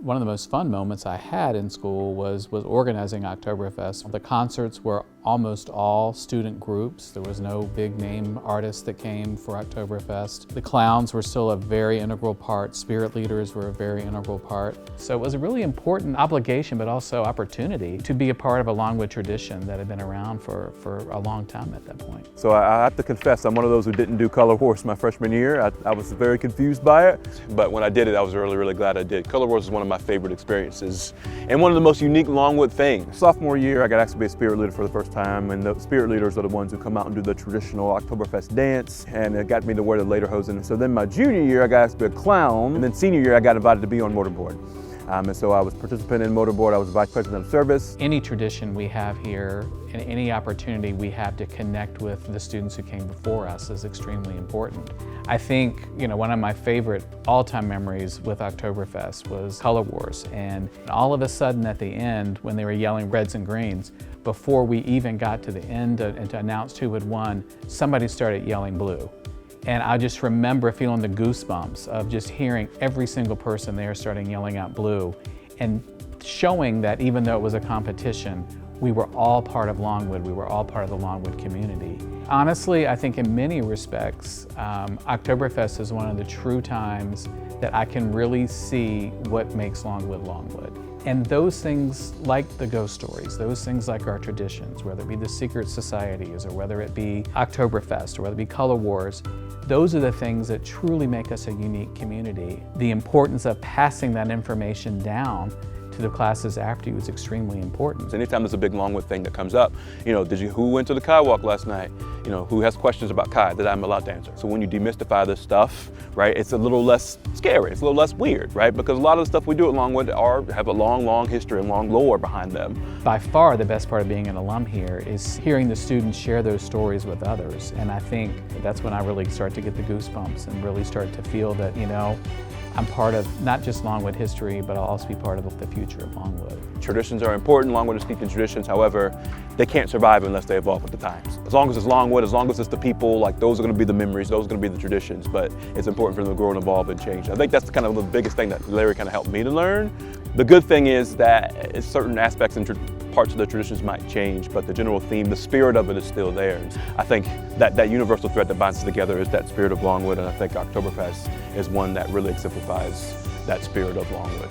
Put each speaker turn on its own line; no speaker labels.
One of the most fun moments I had in school was organizing Oktoberfest. The concerts were almost all student groups. There was no big name artists that came for Oktoberfest. The clowns were still a very integral part. Spirit leaders were a very integral part. So it was a really important obligation, but also opportunity to be a part of a Longwood tradition that had been around for a long time at that point.
So I have to confess, I'm one of those who didn't do Color Wars my freshman year. I was very confused by it, but when I did it, I was really glad I did. Color Wars is one of my favorite experiences and one of the most unique Longwood things. Sophomore year, I got asked to be a spirit leader for the first time, and the spirit leaders are the ones who come out and do the traditional Oktoberfest dance, and it got me to wear the lederhosen. So then my junior year, I got asked to be a clown, and then senior year, I got invited to be on mortarboard. And so I was participating in mortarboard. I was vice president of service.
Any tradition we have here and any opportunity we have to connect with the students who came before us is extremely important. I think, one of my favorite all-time memories with Oktoberfest was Color Wars. And all of a sudden at the end, when they were yelling reds and greens, before we even got to the end and to announce who had won, somebody started yelling blue. And I just remember feeling the goosebumps of just hearing every single person there starting yelling out blue and showing that even though it was a competition, we were all part of Longwood, we were all part of the Longwood community. Honestly, I think in many respects, Oktoberfest is one of the true times that I can really see what makes Longwood Longwood. And those things like the ghost stories, those things like our traditions, whether it be the secret societies or whether it be Oktoberfest or whether it be Color Wars, those are the things that truly make us a unique community. The importance of passing that information down to the classes after you is extremely important.
Anytime there's a big Longwood thing that comes up, who went to the Kai walk last night? Who has questions about Kai that I'm allowed to answer? So when you demystify this stuff, right, it's a little less scary, it's a little less weird, right? Because a lot of the stuff we do at Longwood have a long history and long lore behind them.
By far the best part of being an alum here is hearing the students share those stories with others. And I think that's when I really start to get the goosebumps and really start to feel that, I'm part of not just Longwood history, but I'll also be part of the future of Longwood. Traditions are important. Longwood is keeping traditions. However, they can't survive unless they evolve with the times. As long as it's Longwood, as long as it's the people, those are going to be the memories, those are going to be the traditions, but it's important for them to grow and evolve and change. I think that's kind of the biggest thing that Larry kind of helped me to learn. The good thing is that certain aspects and parts of the traditions might change, but the general theme, the spirit of it is still there. I think that universal thread that binds us together is that spirit of Longwood, and I think Oktoberfest is one that really exemplifies that spirit of Longwood.